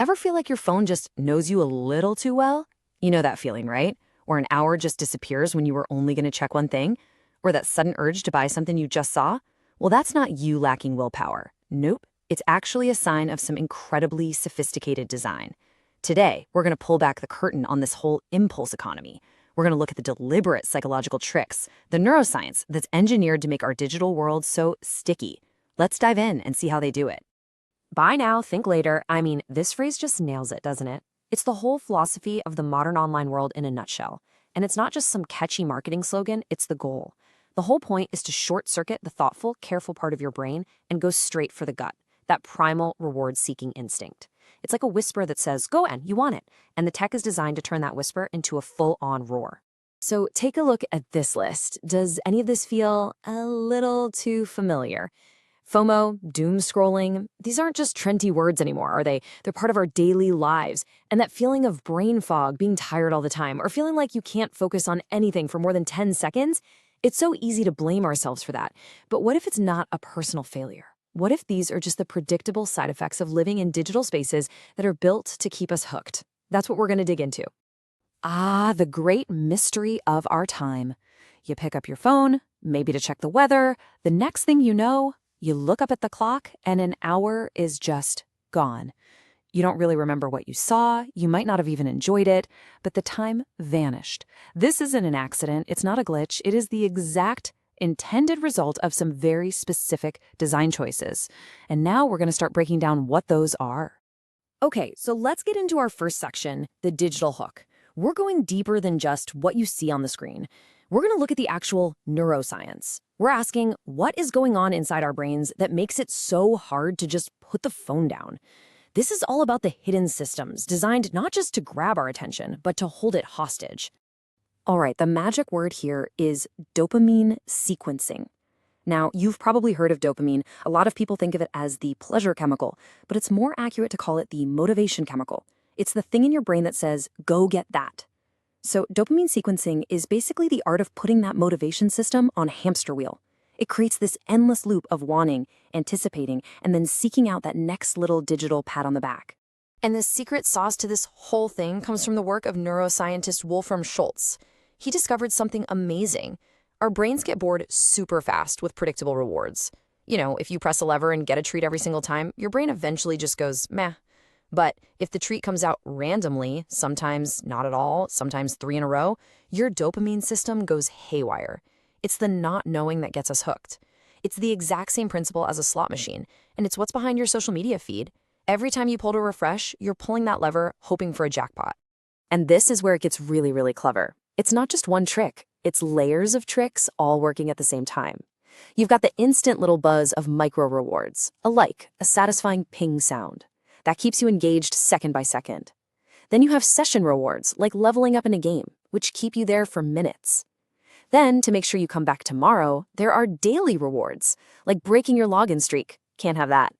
Ever feel like your phone just knows you a little too well? You know that feeling, right? Or an hour just disappears when you were only going to check one thing? Or that sudden urge to buy something you just saw? Well, that's not you lacking willpower. Nope. It's actually a sign of some incredibly sophisticated design. Today, we're going to pull back the curtain on this whole impulse economy. We're going to look at the deliberate psychological tricks, the neuroscience that's engineered to make our digital world so sticky. Let's dive in and see how they do it. Buy now, think later. I mean, this phrase just nails it, doesn't it? It's the whole philosophy of the modern online world in a nutshell. And it's not just some catchy marketing slogan, it's the goal. The whole point is to short-circuit the thoughtful, careful part of your brain and go straight for the gut, that primal reward-seeking instinct. It's like a whisper that says, go and you want it. And the tech is designed to turn that whisper into a full-on roar. So take a look at this list. Does any of this feel a little too familiar? FOMO, doom scrolling, these aren't just trendy words anymore, are they? They're part of our daily lives. And that feeling of brain fog, being tired all the time, or feeling like you can't focus on anything for more than 10 seconds, it's so easy to blame ourselves for that. But what if it's not a personal failure? What if these are just the predictable side effects of living in digital spaces that are built to keep us hooked? That's what we're going to dig into. The great mystery of our time. You pick up your phone, maybe to check the weather. The next thing you know, you look up at the clock and an hour is just gone. You don't really remember what you saw, you might not have even enjoyed it, but the time vanished. This isn't an accident, it's not a glitch, it is the exact intended result of some very specific design choices. And now we're going to start breaking down what those are. Okay, so let's get into our first section, the digital hook. We're going deeper than just what you see on the screen. We're going to look at the actual neuroscience. We're asking what is going on inside our brains that makes it so hard to just put the phone down. This is all about the hidden systems designed not just to grab our attention, but to hold it hostage. All right, the magic word here is dopamine sequencing. Now, you've probably heard of dopamine. A lot of people think of it as the pleasure chemical, but it's more accurate to call it the motivation chemical. It's the thing in your brain that says, go get that. So dopamine sequencing is basically the art of putting that motivation system on a hamster wheel. It creates this endless loop of wanting, anticipating, and then seeking out that next little digital pat on the back. And the secret sauce to this whole thing comes from the work of neuroscientist Wolfram Schultz. He discovered something amazing. Our brains get bored super fast with predictable rewards. You know, if you press a lever and get a treat every single time, your brain eventually just goes, meh. But if the treat comes out randomly, sometimes not at all, sometimes 3 in a row, your dopamine system goes haywire. It's the not knowing that gets us hooked. It's the exact same principle as a slot machine, and it's what's behind your social media feed. Every time you pull to refresh, you're pulling that lever, hoping for a jackpot. And this is where it gets really, really clever. It's not just one trick. It's layers of tricks all working at the same time. You've got the instant little buzz of micro rewards, a like, a satisfying ping sound. That keeps you engaged second by second. Then you have session rewards, like leveling up in a game, which keep you there for minutes. Then, to make sure you come back tomorrow, there are daily rewards, like breaking your login streak. Can't have that.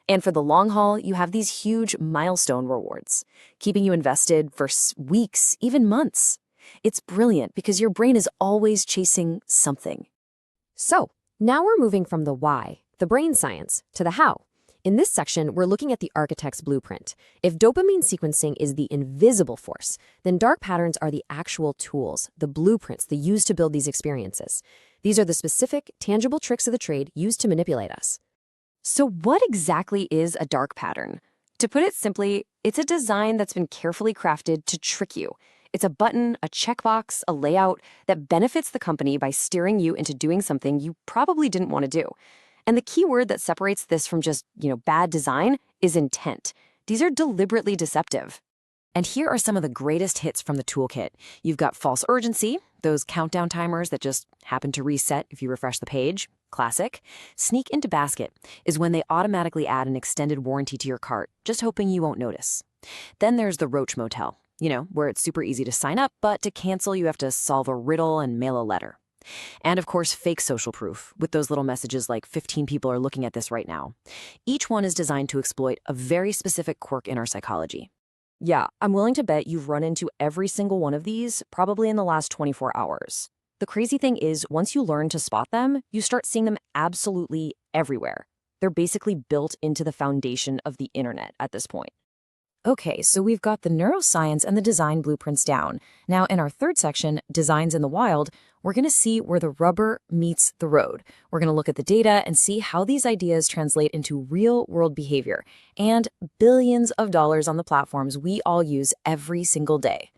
And for the long haul, you have these huge milestone rewards, keeping you invested for weeks, even months. It's brilliant because your brain is always chasing something. So, now we're moving from the why, the brain science, to the how. In this section, we're looking at the architect's blueprint. If dopamine sequencing is the invisible force, then dark patterns are the actual tools, the blueprints they use to build these experiences. These are the specific, tangible tricks of the trade used to manipulate us. So what exactly is a dark pattern? To put it simply, it's a design that's been carefully crafted to trick you. It's a button, a checkbox, a layout that benefits the company by steering you into doing something you probably didn't want to do. And the key word that separates this from just, bad design is intent. These are deliberately deceptive. And here are some of the greatest hits from the toolkit. You've got false urgency, those countdown timers that just happen to reset if you refresh the page. Classic. Sneak into basket is when they automatically add an extended warranty to your cart, just hoping you won't notice. Then there's the roach motel, where it's super easy to sign up, but to cancel you have to solve a riddle and mail a letter. And of course, fake social proof, with those little messages like 15 people are looking at this right now. Each one is designed to exploit a very specific quirk in our psychology. Yeah, I'm willing to bet you've run into every single one of these, probably in the last 24 hours. The crazy thing is, once you learn to spot them, you start seeing them absolutely everywhere. They're basically built into the foundation of the internet at this point. Okay, so we've got the neuroscience and the design blueprints down. Now, in our third section, Designs in the Wild, we're going to see where the rubber meets the road. We're going to look at the data and see how these ideas translate into real-world behavior and billions of dollars on the platforms we all use every single day.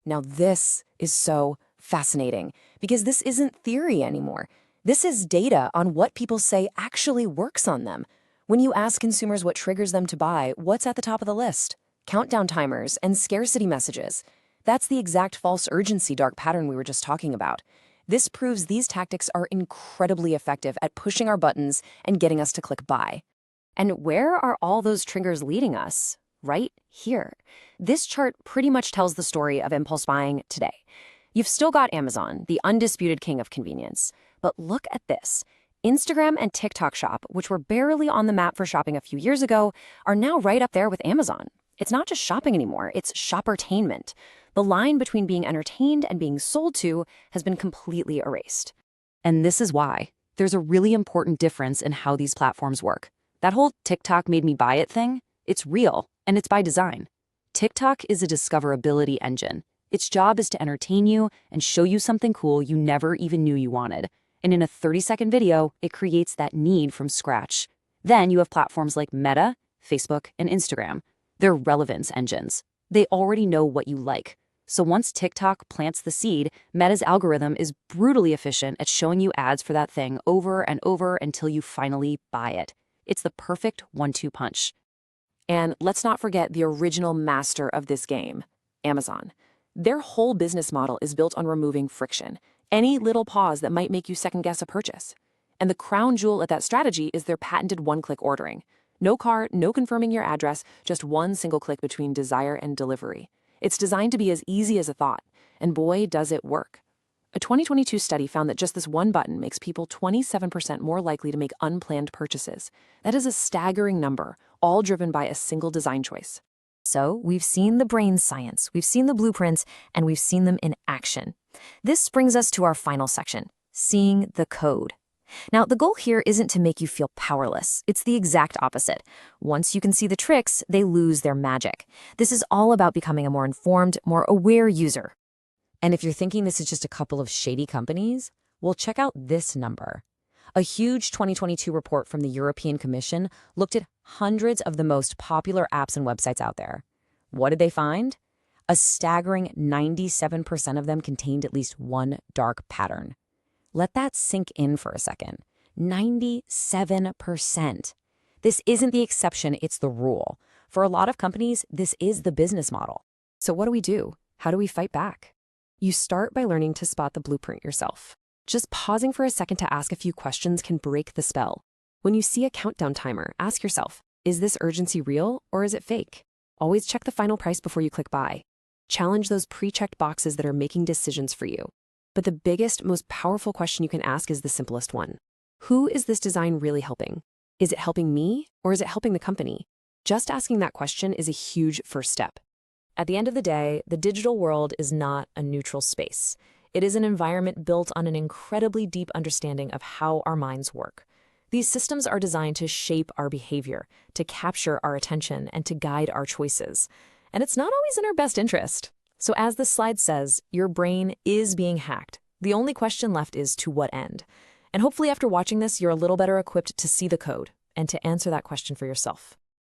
Now, this is so fascinating because this isn't theory anymore. This is data on what people say actually works on them. When you ask consumers what triggers them to buy, what's at the top of the list? Countdown timers and scarcity messages. That's the exact false urgency dark pattern we were just talking about. This proves these tactics are incredibly effective at pushing our buttons and getting us to click buy. And where are all those triggers leading us? Right here. This chart pretty much tells the story of impulse buying today. You've still got Amazon, the undisputed king of convenience. But look at this. Instagram and TikTok Shop, which were barely on the map for shopping a few years ago, are now right up there with Amazon. It's not just shopping anymore, it's shoppertainment. The line between being entertained and being sold to has been completely erased. And this is why. There's a really important difference in how these platforms work. That whole TikTok made me buy it thing, it's real, and it's by design. TikTok is a discoverability engine. Its job is to entertain you and show you something cool you never even knew you wanted. And in a 30-second video, it creates that need from scratch. Then you have platforms like Meta, Facebook, and Instagram. They're relevance engines. They already know what you like. So once TikTok plants the seed, Meta's algorithm is brutally efficient at showing you ads for that thing over and over until you finally buy it. It's the perfect 1-2 punch. And let's not forget the original master of this game, Amazon. Their whole business model is built on removing friction. Any little pause that might make you second-guess a purchase. And the crown jewel of that strategy is their patented one-click ordering. No cart, no confirming your address, just one single click between desire and delivery. It's designed to be as easy as a thought, and boy, does it work. A 2022 study found that just this one button makes people 27% more likely to make unplanned purchases. That is a staggering number, all driven by a single design choice. So we've seen the brain science, we've seen the blueprints, and we've seen them in action. This brings us to our final section, seeing the code. Now, the goal here isn't to make you feel powerless. It's the exact opposite. Once you can see the tricks, they lose their magic. This is all about becoming a more informed, more aware user. And if you're thinking this is just a couple of shady companies, well, check out this number. A huge 2022 report from the European Commission looked at hundreds of the most popular apps and websites out there. What did they find? A staggering 97% of them contained at least one dark pattern. Let that sink in for a second. 97%. This isn't the exception, it's the rule. For a lot of companies, this is the business model. So what do? How do we fight back? You start by learning to spot the blueprint yourself. Just pausing for a second to ask a few questions can break the spell. When you see a countdown timer, ask yourself, is this urgency real or is it fake? Always check the final price before you click buy. Challenge those pre-checked boxes that are making decisions for you. But the biggest, most powerful question you can ask is the simplest one. Who is this design really helping? Is it helping me or is it helping the company? Just asking that question is a huge first step. At the end of the day, the digital world is not a neutral space. It is an environment built on an incredibly deep understanding of how our minds work. These systems are designed to shape our behavior, to capture our attention, and to guide our choices. And it's not always in our best interest. So as the slide says, your brain is being hacked. The only question left is to what end? And hopefully after watching this, you're a little better equipped to see the code and to answer that question for yourself.